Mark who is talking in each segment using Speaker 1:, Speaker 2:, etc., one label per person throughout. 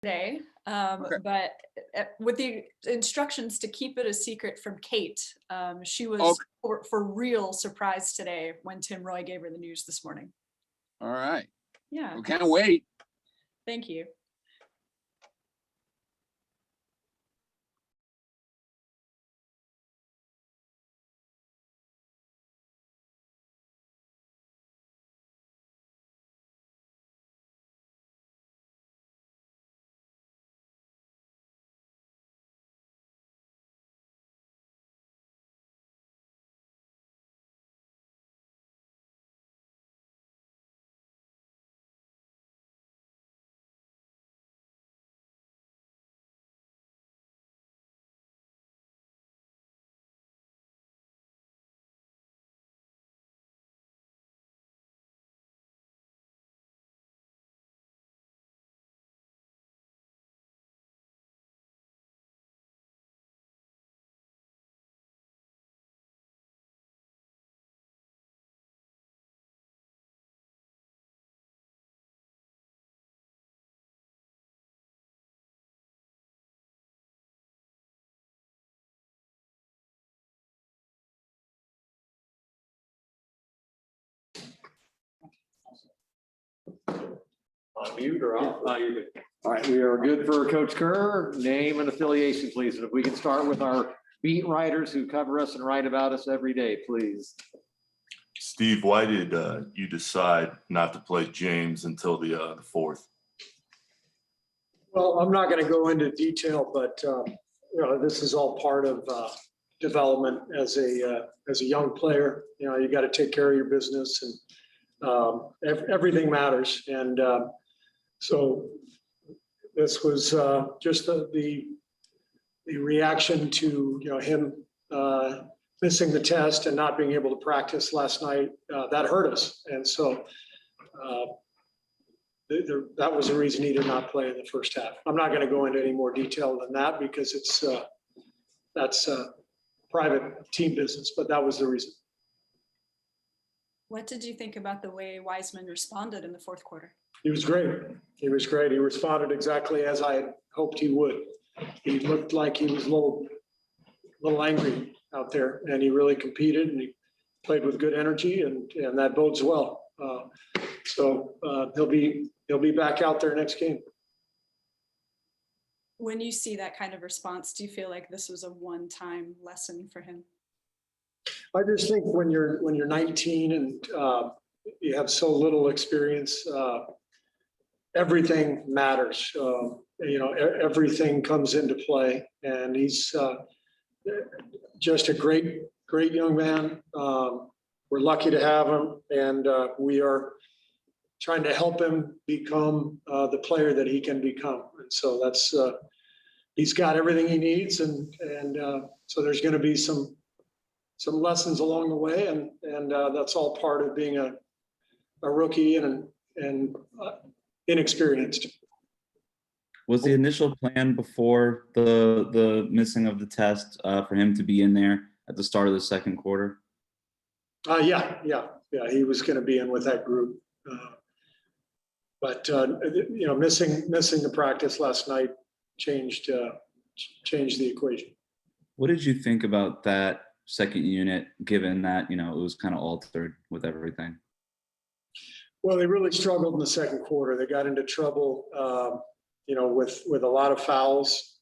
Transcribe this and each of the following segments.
Speaker 1: today,
Speaker 2: Okay.
Speaker 1: but with the instructions to keep it a secret from Kate. She was
Speaker 2: Okay.
Speaker 1: for real surprised today when Tim Roy gave her the news this morning.
Speaker 2: All right.
Speaker 1: Yeah,
Speaker 2: We can't wait.
Speaker 1: thank you.
Speaker 3: On mute or off? You're good. All right, we are good for Coach Kerr. Name and affiliation, please. And if we can start with our beat writers who cover us and write about us every day, please.
Speaker 4: Steve, why did you decide not to play James until the fourth?
Speaker 5: Well, I'm not going to go into detail, but this is all part of development as a young player. You got to take care of your business, and everything matters. And so this was just the reaction to him missing the test and not being able to practice last night. That hurt us, and so. That was the reason he did not play in the first half. I'm not going to go into any more detail than that because that's private team business, but that was the reason.
Speaker 1: What did you think about the way Wiseman responded in the fourth quarter?
Speaker 5: He was great. He was great. He responded exactly as I had hoped he would. He looked like he was a little angry out there, and he really competed, and he played with good energy, and that bodes well. So he'll be back out there next game.
Speaker 1: When you see that kind of response, do you feel like this was a one-time lesson for him?
Speaker 5: I just think when you're 19 and you have so little experience, everything matters. Everything comes into play, and he's just a great young man. We're lucky to have him, and we are trying to help him become the player that he can become. And so that's he's got everything he needs, and so there's going to be some lessons along the way, and that's all part of being a rookie and inexperienced.
Speaker 6: Was the initial plan before the missing of the test for him to be in there at the start of the second quarter?
Speaker 5: Yeah. He was going to be in with that group, but missing the practice last night changed the equation.
Speaker 6: What did you think about that second unit, given that it was kind of altered with everything?
Speaker 5: Well, they really struggled in the second quarter. They got into trouble, with a lot of fouls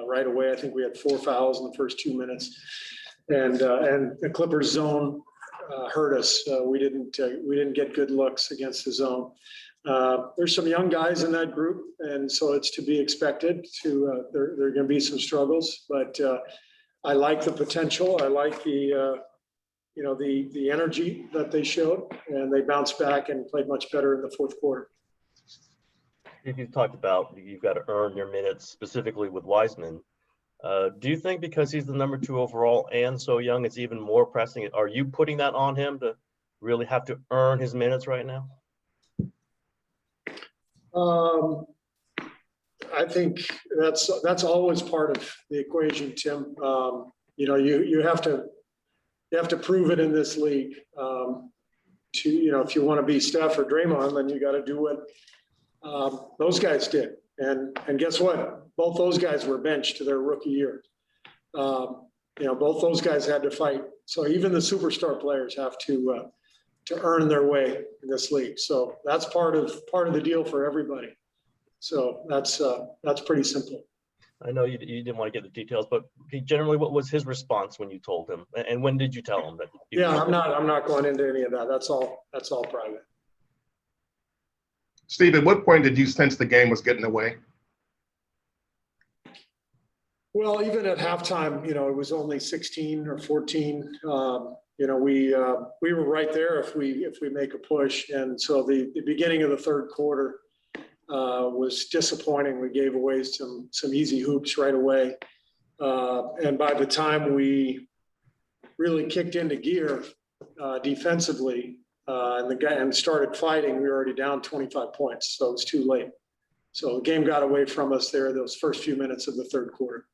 Speaker 5: right away. I think we had 4 fouls in the first 2 minutes, and the Clippers zone hurt us. We didn't get good looks against the zone. There's some young guys in that group, and so it's to be expected. There are going to be some struggles, but I like the potential. I like the energy that they showed, and they bounced back and played much better in the fourth quarter.
Speaker 7: You've talked about you've got to earn your minutes, specifically with Wiseman. Do you think because he's the number 2 overall and so young, it's even more pressing? Are you putting that on him to really have to earn his minutes right now?
Speaker 5: I think that's always part of the equation, Tim. You have to prove it in this league. If you want to be Steph or Draymond, then you got to do what those guys did. And guess what? Both those guys were benched to their rookie year. Both those guys had to fight. So even the superstar players have to earn their way in this league. So that's part of the deal for everybody. So that's pretty simple.
Speaker 7: I know you didn't want to get the details, but generally, what was his response when you told him? And when did you tell him that?
Speaker 5: I'm not going into any of that. That's all private.
Speaker 2: Steve, at what point did you sense the game was getting away?
Speaker 5: Well, even at halftime, it was only 16 or 14. We were right there if we make a push. And so the beginning of the third quarter was disappointing. We gave away some easy hoops right away. And by the time we really kicked into gear defensively and started fighting, we were already down 25 points. So it was too late. So the game got away from us there those first few minutes of the third quarter.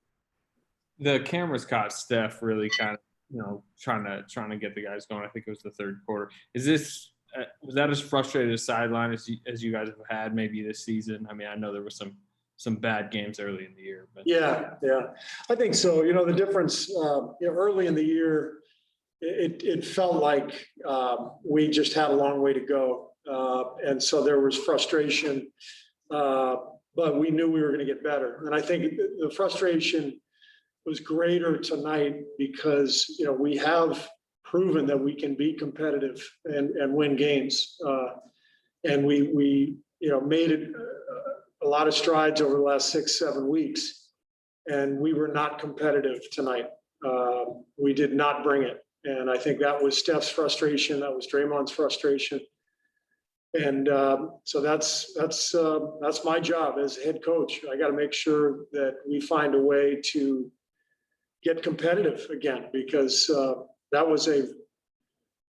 Speaker 8: The cameras caught Steph really kind of, trying to get the guys going. I think it was the third quarter. Was that as frustrated a sideline as you guys have had maybe this season? I mean, I know there was some bad games early in the year, but
Speaker 5: yeah, I think so. The difference early in the year, it felt like we just had a long way to go, and so there was frustration, but we knew we were going to get better. And I think the frustration was greater tonight because we have proven that we can be competitive and win games, and we made it a lot of strides over the last 6-7 weeks, and we were not competitive tonight. We did not bring it, and I think that was Steph's frustration, that was Draymond's frustration, and so that's my job as head coach. I got to make sure that we find a way to get competitive again, because that was a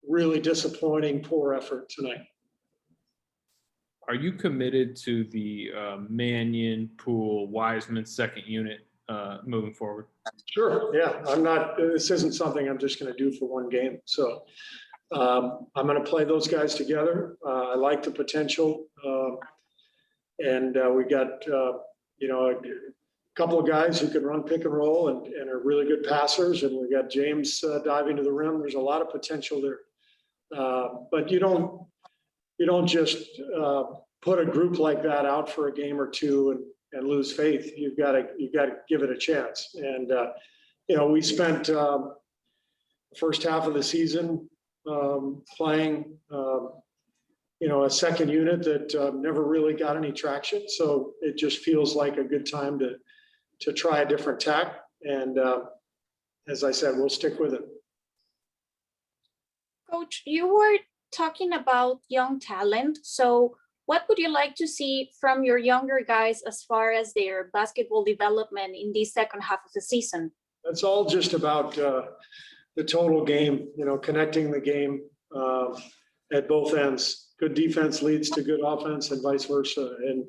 Speaker 5: really disappointing, poor effort tonight.
Speaker 8: are you committed to the Mannion, Poole, Wiseman second unit moving forward?
Speaker 5: Sure. Yeah, this isn't something I'm just going to do for one game. So I'm going to play those guys together. I like the potential. And we got, a couple of guys who can run pick and roll and are really good passers. And we got James diving to the rim. There's a lot of potential there. But you don't just put a group like that out for a game or two and lose faith. You've got to give it a chance. And we spent the first half of the season playing a second unit that never really got any traction. So it just feels like a good time to try a different tack. And as I said, we'll stick with it.
Speaker 9: Coach, you were talking about young talent. So what would you like to see from your younger guys as far as their basketball development in the second half of the season?
Speaker 5: It's all just about the total game, connecting the game at both ends. Good defense leads to good offense and vice versa. And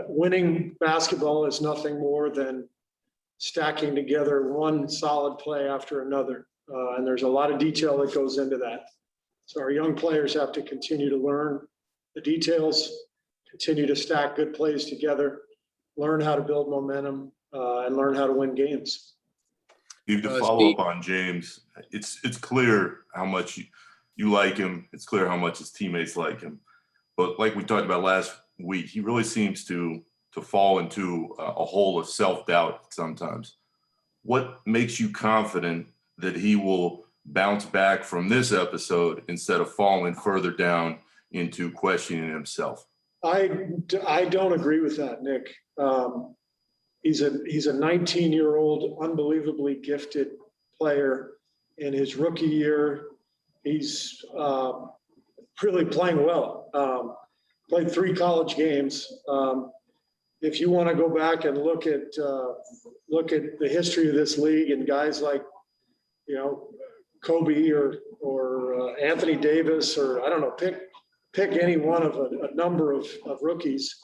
Speaker 5: winning basketball is nothing more than stacking together one solid play after another. And there's a lot of detail that goes into that. So our young players have to continue to learn the details, continue to stack good plays together, learn how to build momentum, and learn how to win games.
Speaker 4: Steve, to follow up on James, it's clear how much you like him. It's clear how much his teammates like him. But like we talked about last week, he really seems to fall into a hole of self-doubt sometimes. What makes you confident that he will bounce back from this episode instead of falling further down into questioning himself?
Speaker 5: I don't agree with that, Nick. He's a 19-year-old, unbelievably gifted player. In his rookie year, he's really playing well. Played 3 college games. If you want to go back and look at the history of this league and guys like, Kobe or Anthony Davis, or I don't know, pick any one of a number of rookies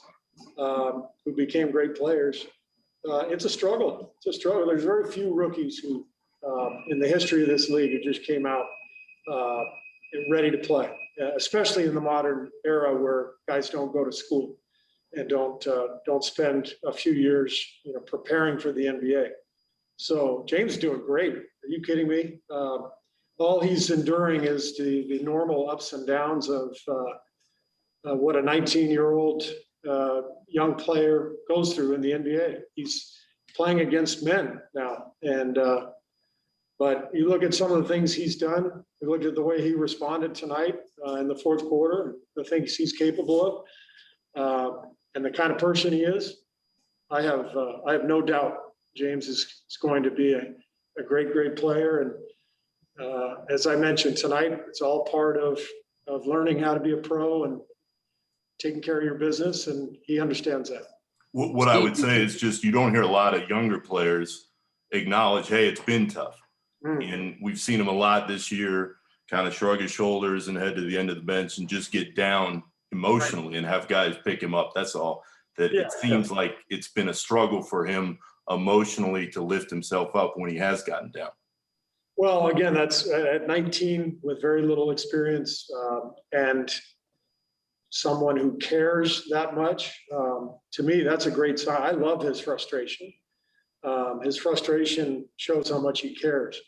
Speaker 5: who became great players. It's a struggle. It's a struggle. There's very few rookies who, in the history of this league, who just came out ready to play, especially in the modern era where guys don't go to school. and don't spend a few years, preparing for the NBA. So James is doing great. Are you kidding me? All he's enduring is the normal ups and downs of what a 19-year-old young player goes through in the NBA. He's playing against men now, and but you look at some of the things he's done. You look at the way he responded tonight in the fourth quarter, the things he's capable of, and the kind of person he is. I have no doubt James is going to be a great player. And as I mentioned tonight, it's all part of learning how to be a pro and taking care of your business, and he understands that.
Speaker 4: What I would say is just you don't hear a lot of younger players acknowledge, hey, it's been tough. And we've seen him a lot this year, kind of shrug his shoulders and head to the end of the bench and just get down emotionally and have guys pick him up. That's all. That it seems like it's been a struggle for him emotionally to lift himself up when he has gotten down.
Speaker 5: Well, again, that's at 19 with very little experience, and someone who cares that much. To me, that's a great sign. I love his frustration. His frustration shows how much he cares.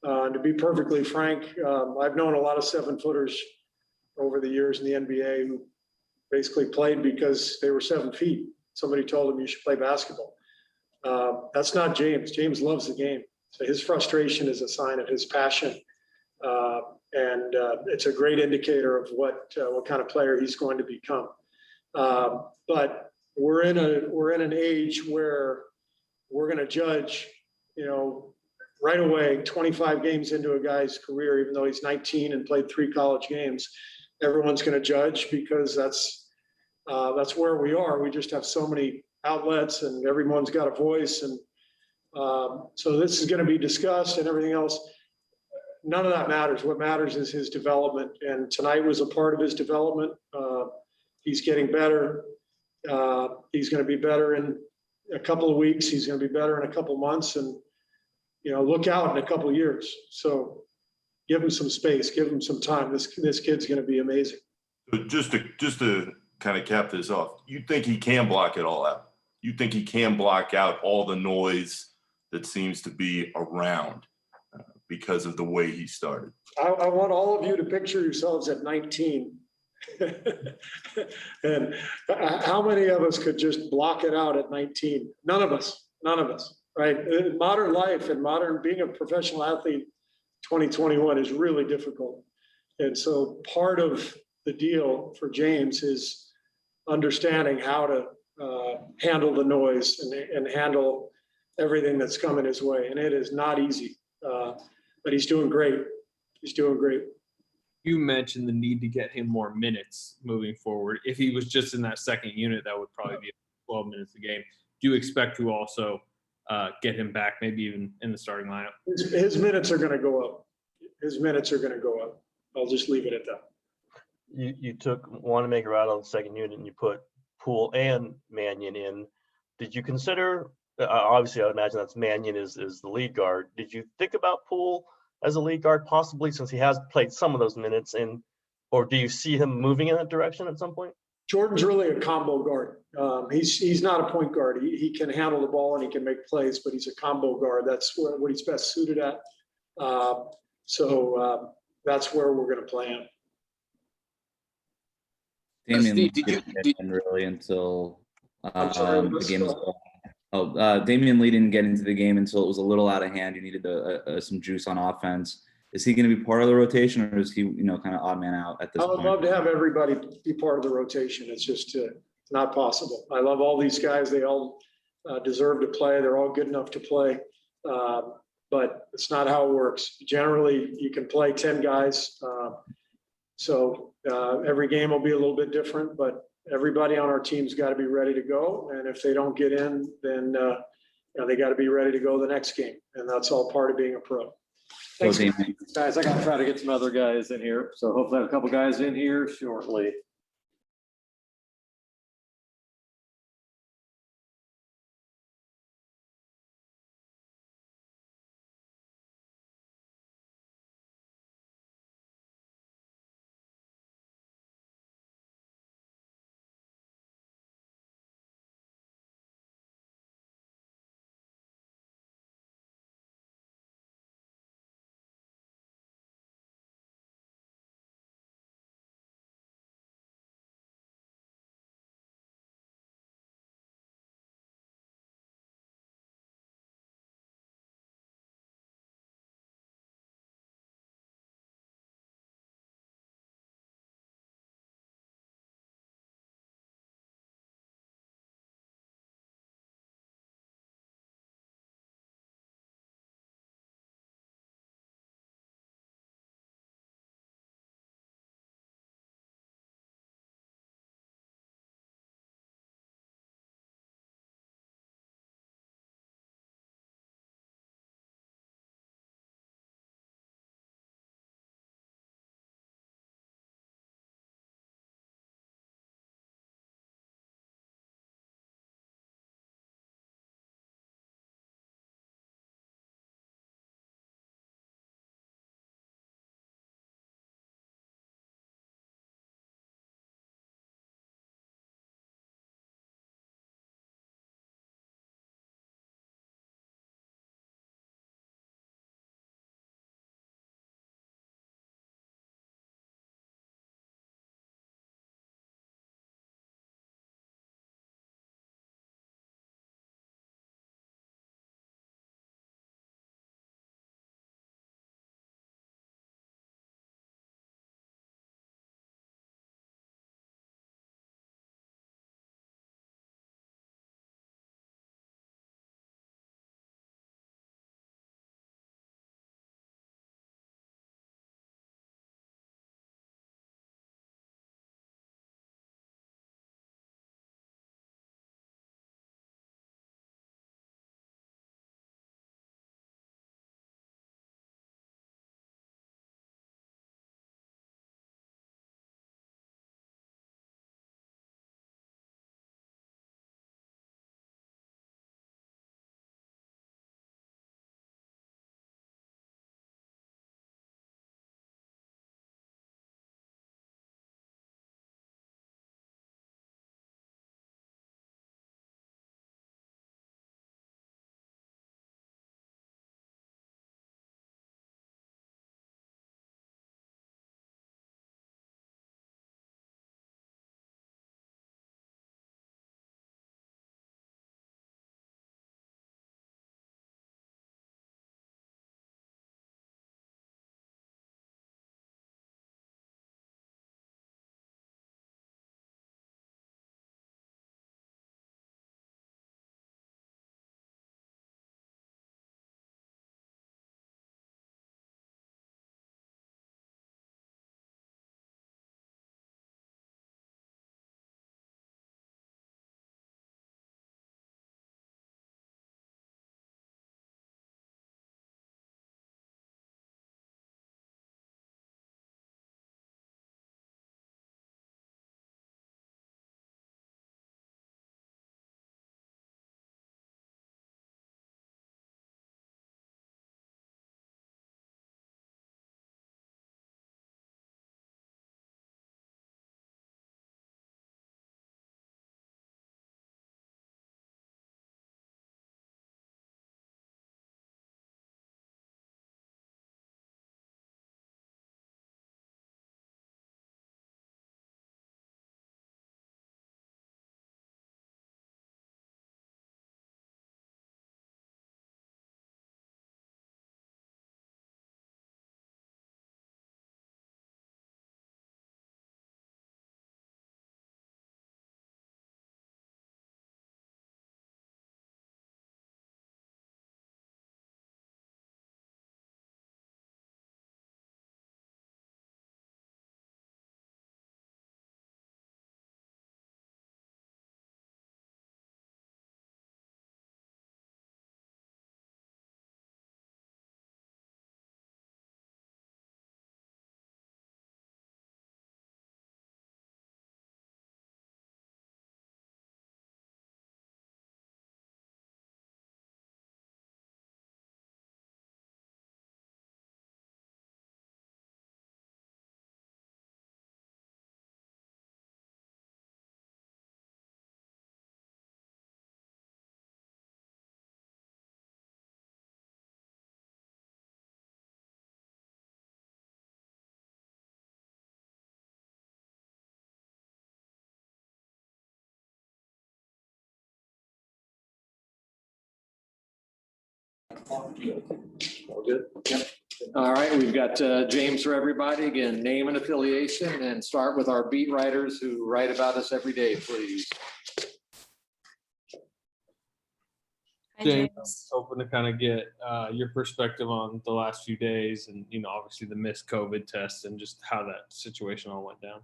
Speaker 5: To be perfectly frank, I've known a lot of 7-footers over the years in the NBA who basically played because they were 7 feet. Somebody told him you should play basketball. That's not James. James loves the game. So his frustration is a sign of his passion. And it's a great indicator of what kind of player he's going to become. But we're in an age where we're going to judge, right away, 25 games into a guy's career, even though he's 19 and played 3 college games. Everyone's going to judge because that's where we are. We just have so many outlets, and everyone's got a voice, and so this is going to be discussed and everything else. None of that matters. What matters is his development, and tonight was a part of his development. He's getting better. He's going to be better in a couple of weeks. He's going to be better in a couple of months, and look out in a couple of years. So give him some space, give him some time. This kid's going to be amazing.
Speaker 4: So just to kind of cap this off, you think he can block it all out? You think he can block out all the noise that seems to be around because of the way he started?
Speaker 5: I want all of you to picture yourselves at 19. And how many of us could just block it out at 19? None of us, right? Modern life and being a professional athlete, 2021 is really difficult. And so part of the deal for James is understanding how to handle the noise and handle everything that's coming his way. And it is not easy, but he's doing great. He's doing great.
Speaker 8: You mentioned the need to get him more minutes moving forward. If he was just in that second unit, that would probably be 12 minutes a game. Do you expect to also get him back, maybe even in the starting lineup?
Speaker 5: His minutes are going to go up. His minutes are going to go up. I'll just leave it at that.
Speaker 7: You took Wanamaker out on the second unit and you put Poole and Mannion in. Did you consider, obviously I would imagine that's Mannion is the lead guard. Did you think about Poole as a lead guard possibly, since he has played some of those minutes, or do you see him moving in that direction at some point?
Speaker 5: Jordan's really a combo guard. He's not a point guard. He can handle the ball and he can make plays, but he's a combo guard. That's what he's best suited at. So that's where we're going to play him.
Speaker 6: Damian
Speaker 10: Steve,
Speaker 6: Lee
Speaker 10: did
Speaker 6: didn't get in really until
Speaker 5: sorry,
Speaker 6: the game was Damian Lee didn't get into the game until it was a little out of hand. You needed some juice on offense. Is he going to be part of the rotation, or is he, kind of odd man out at this
Speaker 5: I
Speaker 6: point?
Speaker 5: would love to have everybody be part of the rotation. It's just not possible. I love all these guys. They all deserve to play. They're all good enough to play. But it's not how it works. Generally, you can play 10 guys. So every game will be a little bit different, but everybody on our team's got to be ready to go. And if they don't get in, then they got to be ready to go the next game. And that's all part of being a pro. Thanks,
Speaker 3: Guys, I got to try to get some other guys in here. So hopefully I have a couple guys in here shortly. All good? Yep. All right, we've got James for everybody. Again, name and affiliation, and start with our beat writers who write about us every day, please.
Speaker 1: Hi,
Speaker 8: James,
Speaker 1: James.
Speaker 8: hoping to kind of get your perspective on the last few days and, obviously the missed COVID test and just how that situation all went down.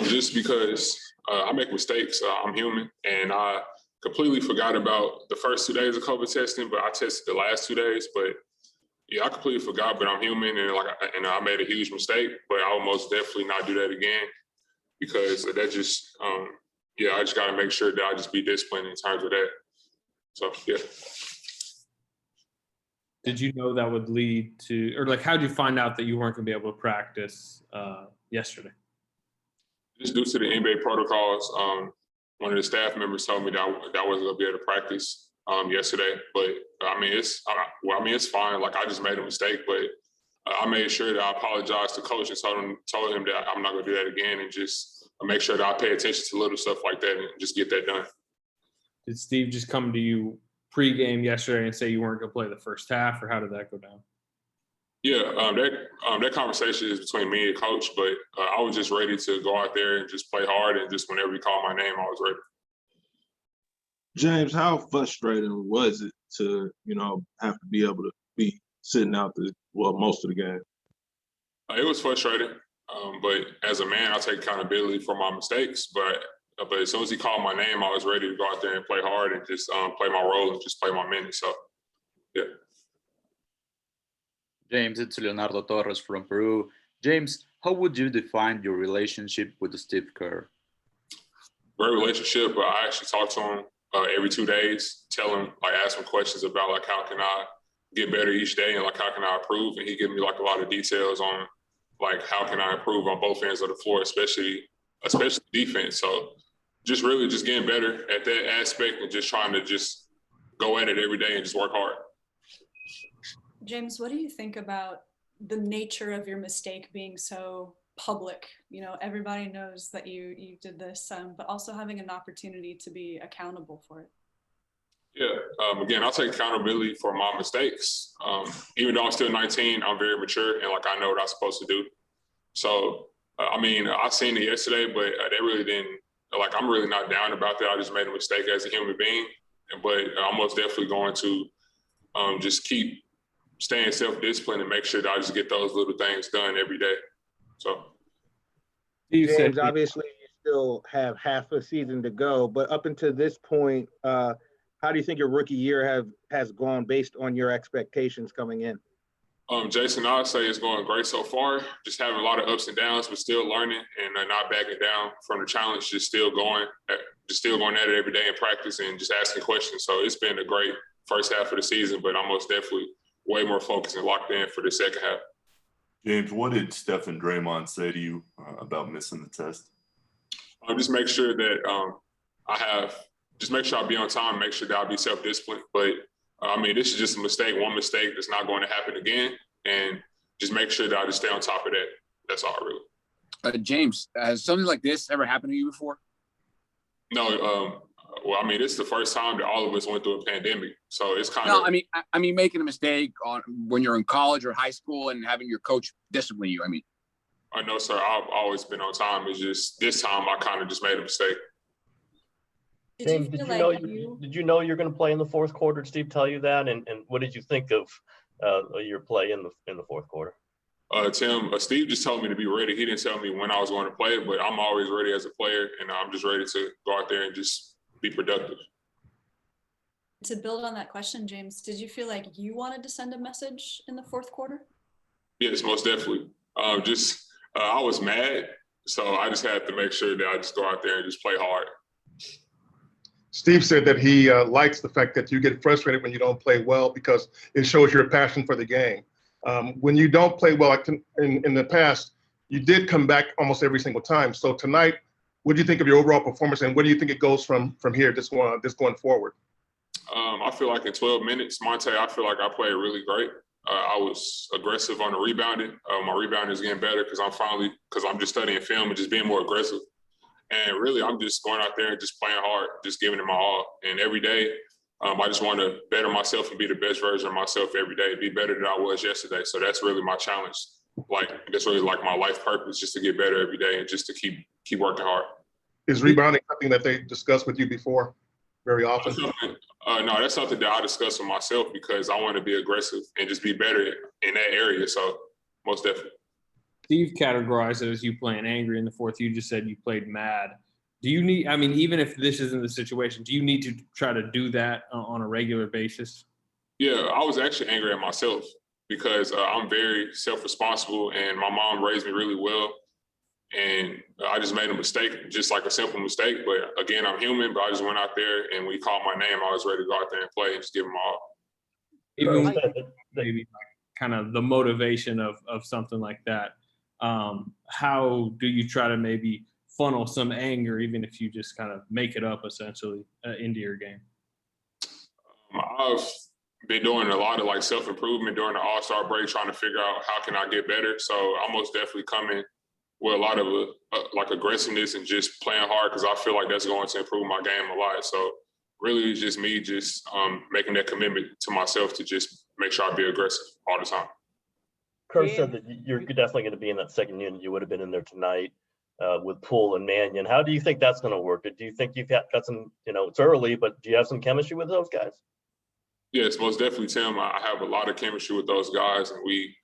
Speaker 10: Just because I make mistakes, I'm human, and I completely forgot about the first 2 days of COVID testing, but I tested the last 2 days. But yeah, I completely forgot, but I'm human, and I made a huge mistake, but I will most definitely not do that again, because that just, I just got to make sure that I just be disciplined in terms of that. So, yeah.
Speaker 8: Did you know that would lead to, or how did you find out that you weren't going to be able to practice yesterday?
Speaker 10: Just due to the NBA protocols, one of the staff members told me that I wasn't going to be able to practice yesterday. But it's fine. I just made a mistake, but I made sure that I apologized to coach and told him that I'm not going to do that again, and just make sure that I pay attention to little stuff like that and just get that done.
Speaker 8: Did Steve just come to you pregame yesterday and say you weren't going to play the first half, or how did that go down?
Speaker 10: Yeah, that conversation is between me and coach, but I was just ready to go out there and just play hard, and just whenever he called my name, I was ready.
Speaker 11: James, how frustrating was it to, have to be able to be sitting out most of the game?
Speaker 10: It was frustrating, but as a man, I take accountability for my mistakes. But as soon as he called my name, I was ready to go out there and play hard and just play my role and just play my minutes. So, yeah.
Speaker 12: James, it's Leonardo Torres from Peru. James, how would you define your relationship with Steve Kerr?
Speaker 10: Great relationship. I actually talk to him every 2 days, tell him, ask him questions about how can I get better each day, and how can I improve. And he gives me a lot of details on how can I improve on both ends of the floor, especially defense. So just really just getting better at that aspect and just trying to just go at it every day and just work hard.
Speaker 1: James, what do you think about the nature of your mistake being so public? Everybody knows that you did this, but also having an opportunity to be accountable for it.
Speaker 10: Yeah, again, I'll take accountability for my mistakes. Even though I'm still 19, I'm very mature, and I know what I'm supposed to do. So, I seen it yesterday, but they really didn't, I'm really not down about that. I just made a mistake as a human being, but I'm most definitely going to just keep staying self-disciplined and make sure that I just get those little things done every day. So,
Speaker 13: James, obviously you still have half a season to go, but up until this point, how do you think your rookie year has gone based on your expectations coming in?
Speaker 10: Jason, I'd say it's going great so far. Just having a lot of ups and downs, but still learning and not backing down from the challenge. Just still going at it every day in practice and just asking questions. So it's been a great first half of the season, but I'm most definitely way more focused and locked in for the second half.
Speaker 4: James, what did Steph and Draymond say to you about missing the test?
Speaker 10: Just make sure that make sure I'll be on time, make sure that I'll be self-disciplined. But this is just a mistake, one mistake that's not going to happen again. And just make sure that I just stay on top of that. That's all, really.
Speaker 14: James, has something like this ever happened to you before?
Speaker 10: No. This is the first time that all of us went through a pandemic. So it's kind of.
Speaker 14: No, I mean, making a mistake when you're in college or high school and having your coach discipline you.
Speaker 10: I know, sir. I've always been on time. It's just this time I kind of just made a mistake.
Speaker 7: James, did you know you're going to play in the fourth quarter? Did Steve tell you that? And what did you think of your play in the fourth quarter?
Speaker 10: Tim, Steve just told me to be ready. He didn't tell me when I was going to play, but I'm always ready as a player, and I'm just ready to go out there and just be productive.
Speaker 1: To build on that question, James, did you feel like you wanted to send a message in the fourth quarter?
Speaker 10: Yes, most definitely. I was mad, so I just had to make sure that I just go out there and just play hard.
Speaker 2: Steve said that he likes the fact that you get frustrated when you don't play well because it shows your passion for the game. When you don't play well, in the past, you did come back almost every single time. So tonight, what do you think of your overall performance, and what do you think it goes from here, just going forward?
Speaker 10: I feel like in 12 minutes, Monte, I feel like I played really great. I was aggressive on the rebounding. My rebounding is getting better because I'm just studying film and just being more aggressive. And really, I'm just going out there and just playing hard, just giving it my all. And every day, I just want to better myself and be the best version of myself every day, be better than I was yesterday. So that's really my challenge. Like, that's really like my life purpose, just to get better every day and just to keep working hard.
Speaker 2: Is rebounding something that they discussed with you before very often?
Speaker 10: No, that's something that I discuss with myself because I want to be aggressive and just be better in that area. So most definitely.
Speaker 8: Steve categorized it as you playing angry in the fourth. You just said you played mad. Do you need, I mean, even if this isn't the situation, do you need to try to do that on a regular basis?
Speaker 10: Yeah, I was actually angry at myself because I'm very self-responsible and my mom raised me really well. And I just made a mistake, just like a simple mistake. But again, I'm human, but I just went out there and when he called my name, I was ready to go out there and play and just give him all.
Speaker 8: Even with maybe like kind of the motivation of something like that, how do you try to maybe funnel some anger, even if you just kind of make it up essentially into your game?
Speaker 10: I've been doing a lot of like self-improvement during the All-Star break, trying to figure out how can I get better. So I'm most definitely coming with a lot of like aggressiveness and just playing hard because I feel like that's going to improve my game a lot. So really it's just me just making that commitment to myself to just make sure I be aggressive all the time.
Speaker 7: Kerr said that you're definitely going to be in that second unit. You would have been in there tonight with Poole and Mannion. How do you think that's going to work? Do you think you've got some, it's early, but do you have some chemistry with those guys?
Speaker 10: Yes, most definitely, Tim. I have a lot of chemistry with those guys, and we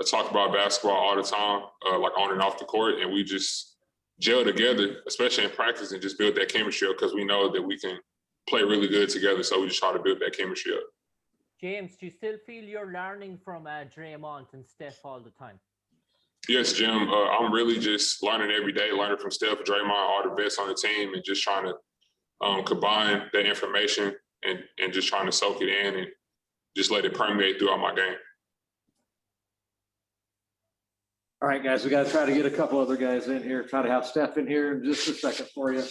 Speaker 10: talk about basketball all the time, like on and off the court, and we just gel together, especially in practice, and just build that chemistry up because we know that we can play really good together. So we just try to build that chemistry up.
Speaker 15: James, do you still feel you're learning from Draymond and Steph all the time?
Speaker 10: Yes, Jim. I'm really just learning every day, learning from Steph, Draymond, all the best on the team, and just trying to combine that information and just trying to soak it in and just let it permeate throughout my game.
Speaker 3: All right, guys, we got to try to get a couple other guys in here. Try to have Steph in here in just a second for you.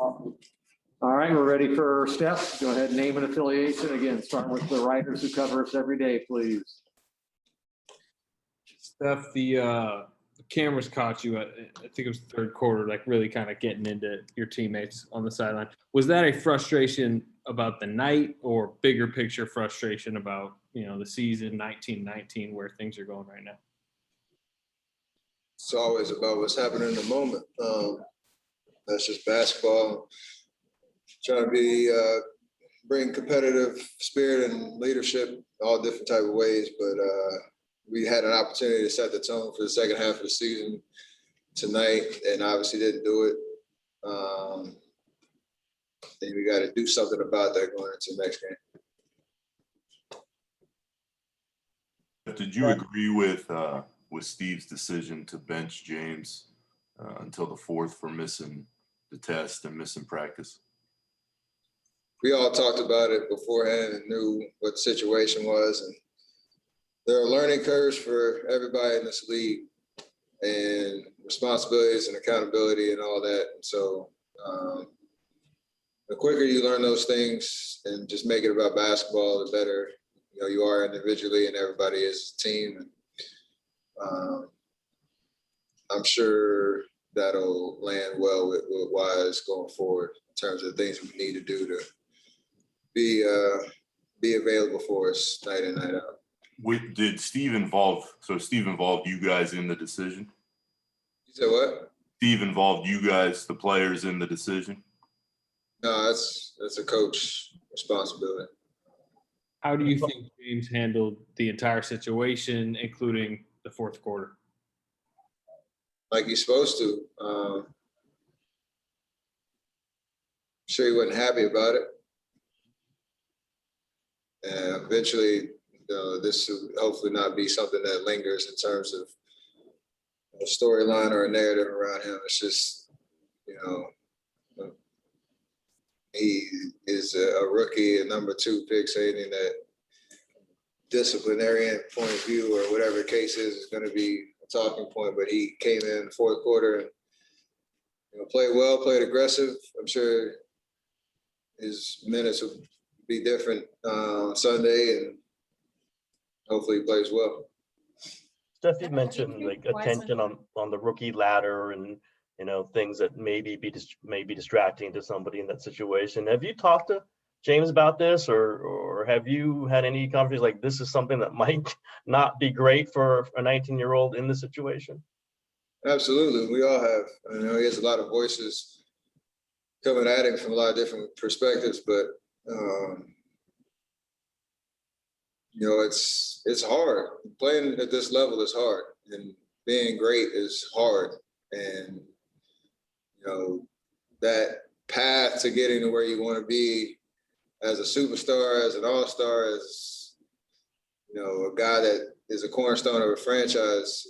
Speaker 3: All right, we're ready for Steph. Go ahead, name and affiliation. Again, starting with the writers who cover us every day, please.
Speaker 8: Steph, the cameras caught you at, I think it was the third quarter, like really kind of getting into your teammates on the sideline. Was that a frustration about the night or bigger picture frustration about, the season 1919 where things are going right now?
Speaker 16: It's always about what's happening in the moment. That's just basketball. Trying to bring competitive spirit and leadership all different type of ways, but we had an opportunity to set the tone for the second half of the season tonight, and obviously didn't do it. And we got to do something about that going into the next game.
Speaker 4: Steph, did you agree with Steve's decision to bench James until the fourth for missing the test and missing practice?
Speaker 16: We all talked about it beforehand and knew what the situation was. And there are learning curves for everybody in this league, and responsibilities and accountability and all that. And so the quicker you learn those things and just make it about basketball, the better you are individually and everybody is a team. And I'm sure that'll land well with Wise going forward in terms of the things we need to do to be available for us night in, night out.
Speaker 4: Did Steve involve you guys in the decision?
Speaker 16: You said what?
Speaker 4: Steve involved you guys, the players, in the decision?
Speaker 16: No, that's a coach responsibility.
Speaker 8: How do you think James handled the entire situation, including the fourth quarter?
Speaker 16: Like he's supposed to. I'm sure he wasn't happy about it. And eventually, this will hopefully not be something that lingers in terms of a storyline or a narrative around him. It's just, he is a rookie, a number 2 pick, saying that disciplinarian point of view or whatever the case is going to be a talking point. But he came in the fourth quarter and played well, played aggressive. I'm sure his minutes will be different on Sunday, and hopefully he plays well.
Speaker 7: Steph, you mentioned like attention on the rookie ladder and things that may be distracting to somebody in that situation. Have you talked to James about this, or have you had any conversations like this is something that might not be great for a 19-year-old in this situation?
Speaker 16: Absolutely, we all have. I know he has a lot of voices coming at him from a lot of different perspectives, but it's hard. Playing at this level is hard, and being great is hard. And that path to getting to where you want to be as a superstar, as an all-star, as a guy that is a cornerstone of a franchise,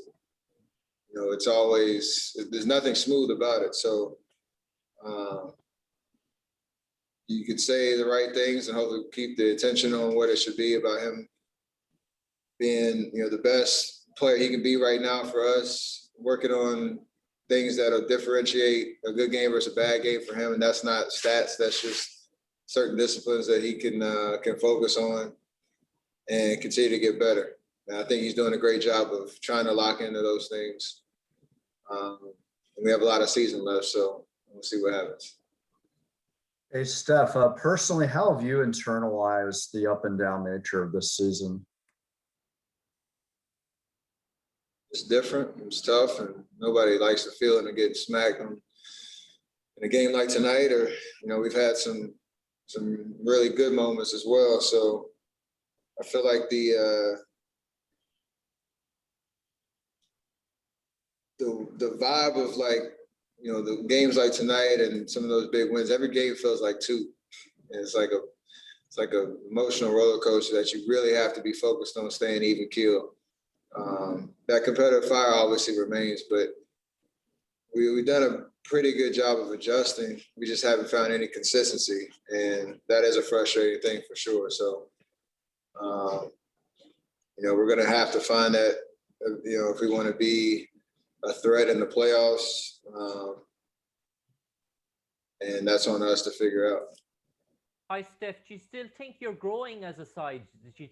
Speaker 16: it's always, there's nothing smooth about it. So you could say the right things and hopefully keep the attention on what it should be about him being, the best player he can be right now for us, working on things that'll differentiate a good game versus a bad game for him. And that's not stats, that's just certain disciplines that he can focus on and continue to get better. And I think he's doing a great job of trying to lock into those things. And we have a lot of season left, so we'll see what happens.
Speaker 17: Hey, Steph, personally, how have you internalized the up and down nature of this season?
Speaker 16: It's different, it's tough, and nobody likes the feeling of getting smacked in a game like tonight, or, we've had some really good moments as well. So I feel like the vibe of the games like tonight and some of those big wins, every game feels like 2. And it's like a emotional roller coaster that you really have to be focused on staying even keel. That competitive fire obviously remains, but we've done a pretty good job of adjusting. We just haven't found any consistency, and that is a frustrating thing for sure. So, we're going to have to find that, if we want to be a threat in the playoffs, and that's on us to figure out.
Speaker 15: Hi, Steph. Do you still think you're growing as a side? Do you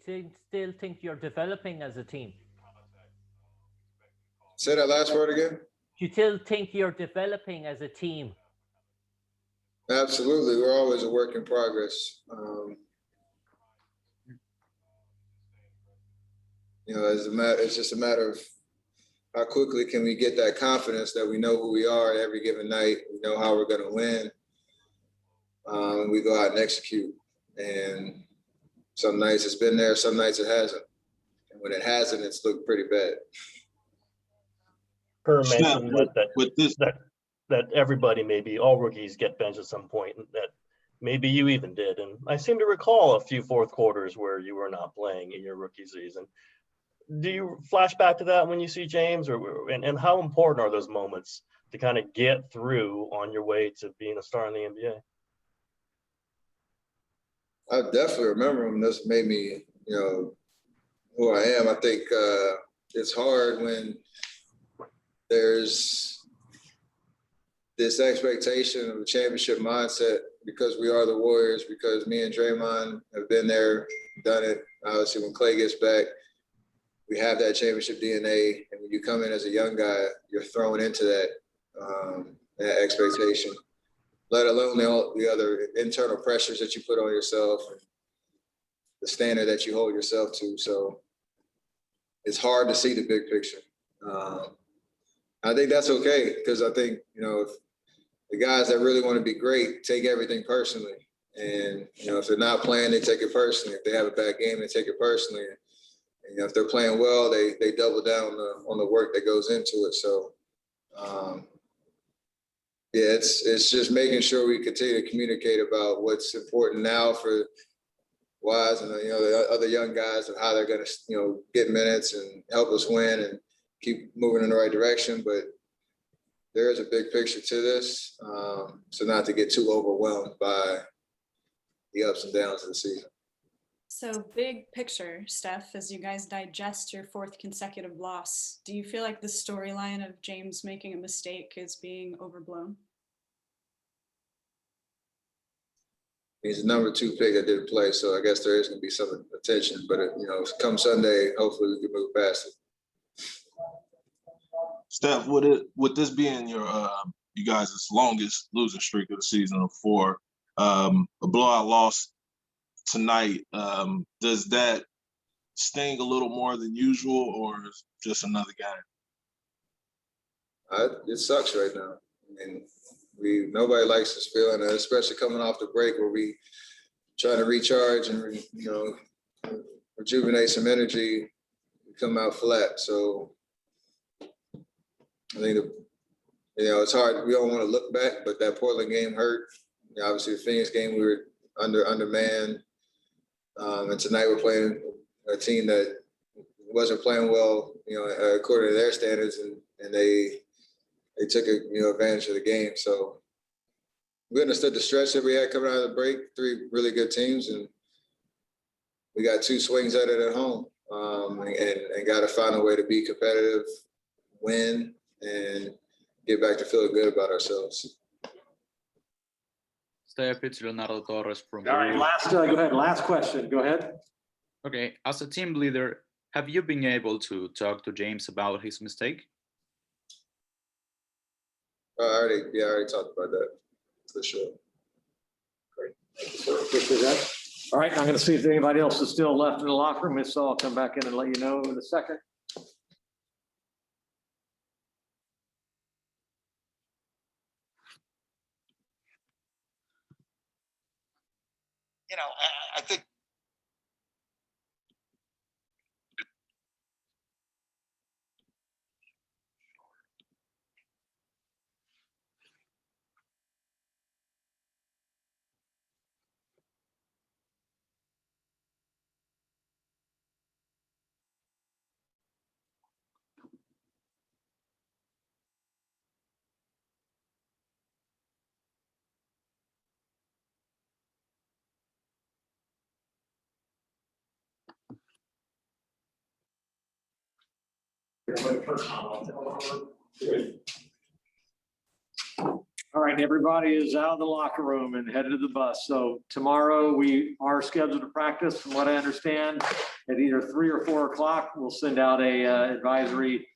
Speaker 15: still think you're developing as a team?
Speaker 16: Say that last word again.
Speaker 15: Do you still think you're developing as a team?
Speaker 16: Absolutely. We're always a work in progress. It's just a matter of how quickly can we get that confidence that we know who we are every given night. We know how we're going to win. We go out and execute. And some nights it's been there, some nights it hasn't. And when it hasn't, it's looked pretty bad.
Speaker 7: Per mentioned that everybody, maybe all rookies, get benched at some point, and that maybe you even did. And I seem to recall a few fourth quarters where you were not playing in your rookie season. do you flash back to that when you see James, and how important are those moments to kind of get through on your way to being a star in the NBA?
Speaker 16: I definitely remember him. This made me, who I am. I think it's hard when there's this expectation of a championship mindset because we are the Warriors, because me and Draymond have been there, done it. Obviously, when Clay gets back, we have that championship DNA. And when you come in as a young guy, you're thrown into that expectation, let alone the other internal pressures that you put on yourself, and the standard that you hold yourself to. So it's hard to see the big picture. I think that's okay, because I think, if the guys that really want to be great take everything personally. And, if they're not playing, they take it personally. If they have a bad game, they take it personally. And, if they're playing well, they double down on the work that goes into it. So, yeah, it's just making sure we continue to communicate about what's important now for Wise and the other young guys, of how they're going to get minutes and help us win and keep moving in the right direction. But there is a big picture to this, so not to get too overwhelmed by the ups and downs of the season.
Speaker 1: So big picture, Steph, as you guys digest your 4th consecutive loss, do you feel like the storyline of James making a mistake is being overblown?
Speaker 16: He's the number 2 pick that didn't play, so I guess there is going to be some attention. But come Sunday, hopefully we can move past it.
Speaker 11: Steph, with this being your you guys' longest losing streak of the season of 4, a blowout loss tonight, does that sting a little more than usual, or is it just another game?
Speaker 16: It sucks right now. I mean, nobody likes this feeling, especially coming off the break where we try to recharge and rejuvenate some energy, we come out flat. So I think it's hard. We don't want to look back, but that Portland game hurt. Obviously, the Phoenix game we were undermanned, and tonight we're playing a team that wasn't playing well, according to their standards, and they took advantage of the game. So we understood the stretch that we had coming out of the break. 3 really good teams, and we got 2 swings at it at home, and got to find a way to be competitive, win, and get back to feeling good about ourselves.
Speaker 12: Steph, it's Leonardo Torres from.
Speaker 3: All right, go ahead. Last question. Go ahead.
Speaker 12: Okay, as a team leader, have you been able to talk to James about his mistake?
Speaker 16: I already talked about that for sure.
Speaker 3: Great. Thank you, sir. Appreciate that. All right, I'm going to see if anybody else is still left in the locker room. If so, I'll come back in and let you know in a second.
Speaker 18: I think
Speaker 3: All right, everybody is out of the locker room and headed to the bus. So tomorrow we are scheduled to practice, from what I understand, at either 3 or 4 o'clock. We'll send out a advisory